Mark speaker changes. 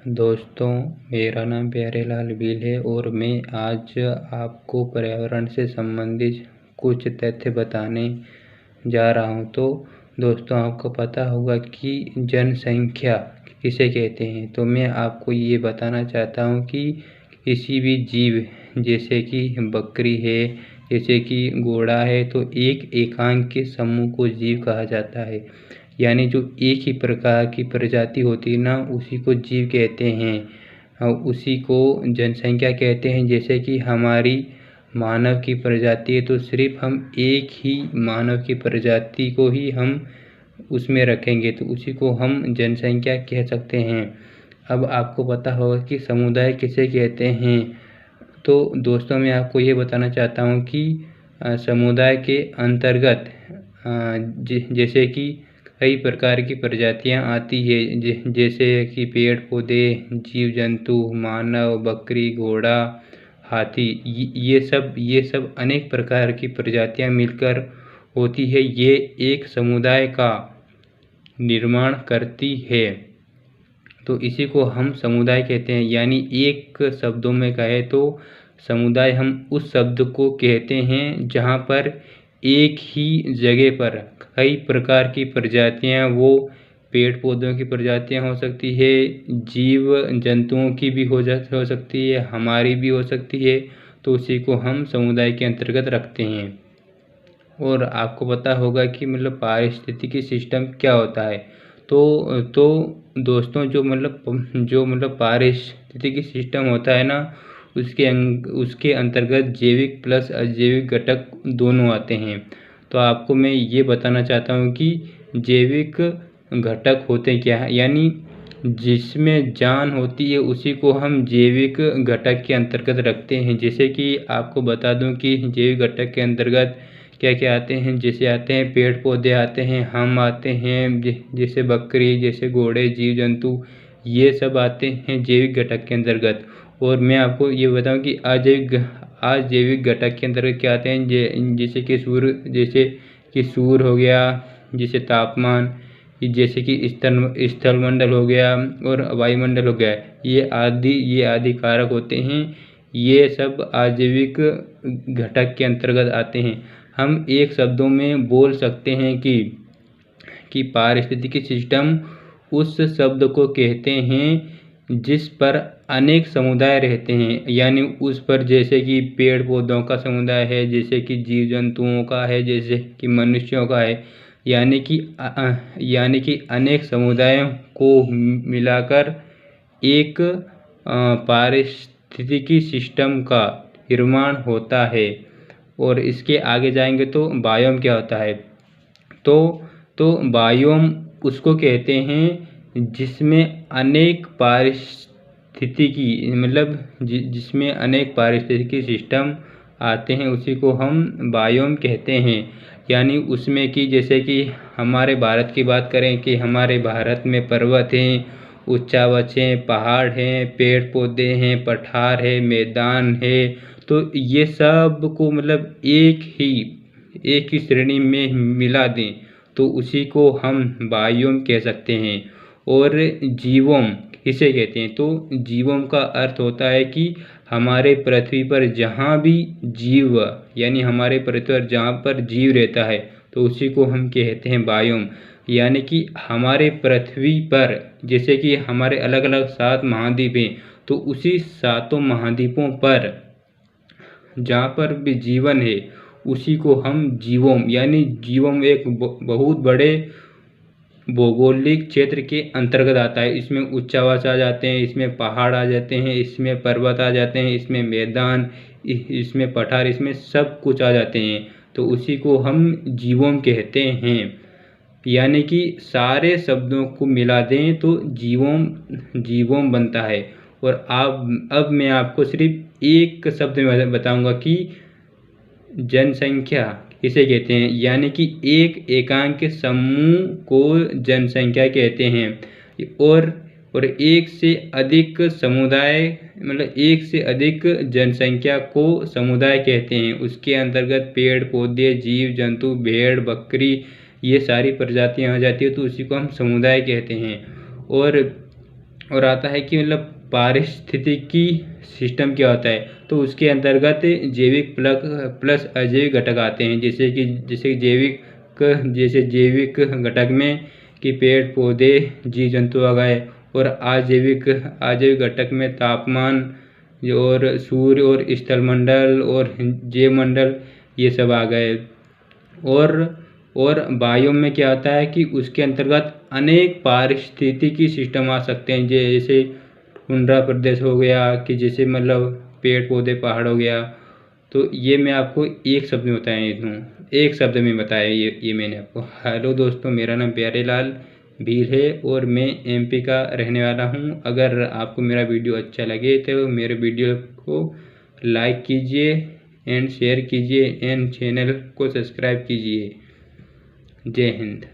Speaker 1: दोस्तों, मेरा नाम प्यारेलाल भील है और मैं आज आपको पर्यावरण से संबंधित कुछ तथ्य बताने जा रहा हूँ। तो दोस्तों, आपको पता होगा कि जनसंख्या किसे कहते हैं। तो मैं आपको ये बताना चाहता हूँ कि किसी भी जीव जैसे कि बकरी है, जैसे कि घोड़ा है, तो एक एकांक के समूह को जीव कहा जाता है। यानी जो एक ही प्रकार की प्रजाति होती है ना, उसी को जीव कहते हैं और उसी को जनसंख्या कहते हैं। जैसे कि हमारी मानव की प्रजाति है, तो सिर्फ हम एक ही मानव की प्रजाति को ही हम उसमें रखेंगे, तो उसी को हम जनसंख्या कह सकते हैं। अब आपको पता होगा कि समुदाय किसे कहते हैं। तो दोस्तों, मैं आपको ये बताना चाहता हूँ कि समुदाय के अंतर्गत जैसे कि कई प्रकार की प्रजातियाँ आती है, जैसे कि पेड़ पौधे, जीव जंतु, मानव, बकरी, घोड़ा, हाथी, ये सब अनेक प्रकार की प्रजातियाँ मिलकर होती है। ये एक समुदाय का निर्माण करती है, तो इसी को हम समुदाय कहते हैं। यानी एक शब्दों में कहे तो समुदाय हम उस शब्द को कहते हैं जहाँ पर एक ही जगह पर कई प्रकार की प्रजातियाँ, वो पेड़ पौधों की प्रजातियाँ हो सकती है, जीव जंतुओं की भी हो सकती है, हमारी भी हो सकती है, तो उसी को हम समुदाय के अंतर्गत रखते हैं। और आपको पता होगा कि मतलब पारिस्थितिकी सिस्टम क्या होता है। तो दोस्तों, जो मतलब पारिस्थितिकी सिस्टम होता है ना, उसके अंतर्गत जैविक प्लस अजैविक घटक दोनों आते हैं। तो आपको मैं ये बताना चाहता हूँ कि जैविक घटक होते क्या हैं। यानी जिसमें जान होती है उसी को हम जैविक घटक के अंतर्गत रखते हैं। जैसे कि आपको बता दूं कि जैविक घटक के अंतर्गत क्या क्या आते हैं। जैसे आते हैं पेड़ पौधे आते हैं, हम आते हैं, जैसे बकरी, जैसे घोड़े, जीव जंतु, ये सब आते हैं जैविक घटक के अंतर्गत। और मैं आपको ये बताऊं कि अजैविक घटक के अंतर्गत क्या आते हैं। जैसे कि सूर्य हो गया, जैसे तापमान, जैसे कि स्थलमंडल हो गया और वायुमंडल हो गया, ये आदि कारक होते हैं। ये सब अजैविक घटक के अंतर्गत आते हैं। हम एक शब्दों में बोल सकते हैं कि पारिस्थितिकी सिस्टम उस शब्द को कहते हैं जिस पर अनेक समुदाय रहते हैं। यानी उस पर जैसे कि पेड़ पौधों का समुदाय है, जैसे कि जीव जंतुओं का है, जैसे कि मनुष्यों का है। यानी कि अनेक समुदायों को मिलाकर एक पारिस्थितिकी सिस्टम का निर्माण होता है। और इसके आगे जाएंगे तो बायोम क्या होता है। तो बायोम उसको कहते हैं जिसमें अनेक पारिस्थितिकी मतलब जिसमें अनेक पारिस्थितिकी सिस्टम आते हैं, उसी को हम बायोम कहते हैं। यानी उसमें कि जैसे कि हमारे भारत की बात करें कि हमारे भारत में पर्वत हैं, उच्चावच हैं, पहाड़ हैं, पेड़ पौधे हैं, पठार है, मैदान है। तो ये सब को मतलब एक ही श्रेणी में मिला दें तो उसी को हम बायोम कह सकते हैं। और जीवोम किसे कहते हैं। तो जीवोम का अर्थ होता है कि हमारे पृथ्वी पर जहाँ भी जीव, यानी हमारे पृथ्वी पर जहाँ पर जीव रहता है, तो उसी को हम कहते हैं बायोम। यानी कि हमारे पृथ्वी पर जैसे कि हमारे अलग अलग 7 महाद्वीप हैं, तो उसी 7 महाद्वीपों पर जहाँ पर भी जीवन है उसी को हम जीवोम, यानी जीवोम एक बहुत बड़े भौगोलिक क्षेत्र के अंतर्गत आता है। इसमें उच्चावास आ जाते हैं, इसमें पहाड़ आ जाते हैं, इसमें पर्वत आ जाते हैं, इसमें मैदान, इसमें पठार, इसमें सब कुछ आ जाते हैं। तो उसी को हम जीवोम कहते हैं। यानी कि सारे शब्दों को मिला दें तो जीवोम बनता है। और अब मैं आपको सिर्फ एक शब्द में बताऊंगा कि जनसंख्या किसे कहते हैं। यानी कि एक एकांक के समूह को जनसंख्या कहते हैं। और एक से अधिक समुदाय मतलब एक से अधिक जनसंख्या को समुदाय कहते हैं। उसके अंतर्गत पेड़ पौधे, जीव जंतु, भेड़ बकरी, ये सारी प्रजातियां आ जाती है, तो उसी को हम समुदाय कहते हैं। और आता है कि मतलब पारिस्थितिकी सिस्टम क्या होता है, तो उसके अंतर्गत जैविक प्लस अजैविक घटक आते हैं। जैसे जैविक घटक में कि पेड़ पौधे जीव जंतु आ गए, और अजैविक घटक में तापमान और सूर्य और स्थलमंडल और जैवमंडल ये सब आ गए। और बायोम में क्या होता है कि उसके अंतर्गत अनेक पारिस्थितिकी सिस्टम आ सकते हैं, जैसे टुंड्रा प्रदेश हो गया, कि जैसे मतलब पेड़ पौधे पहाड़ हो गया। तो ये मैं आपको एक शब्द में एक शब्द में बताया ये मैंने आपको। हेलो दोस्तों, मेरा नाम प्यारेलाल भील है और मैं एमपी का रहने वाला हूँ। अगर आपको मेरा वीडियो अच्छा लगे तो मेरे वीडियो को लाइक कीजिए एंड शेयर कीजिए एंड चैनल को सब्सक्राइब कीजिए। जय हिंद।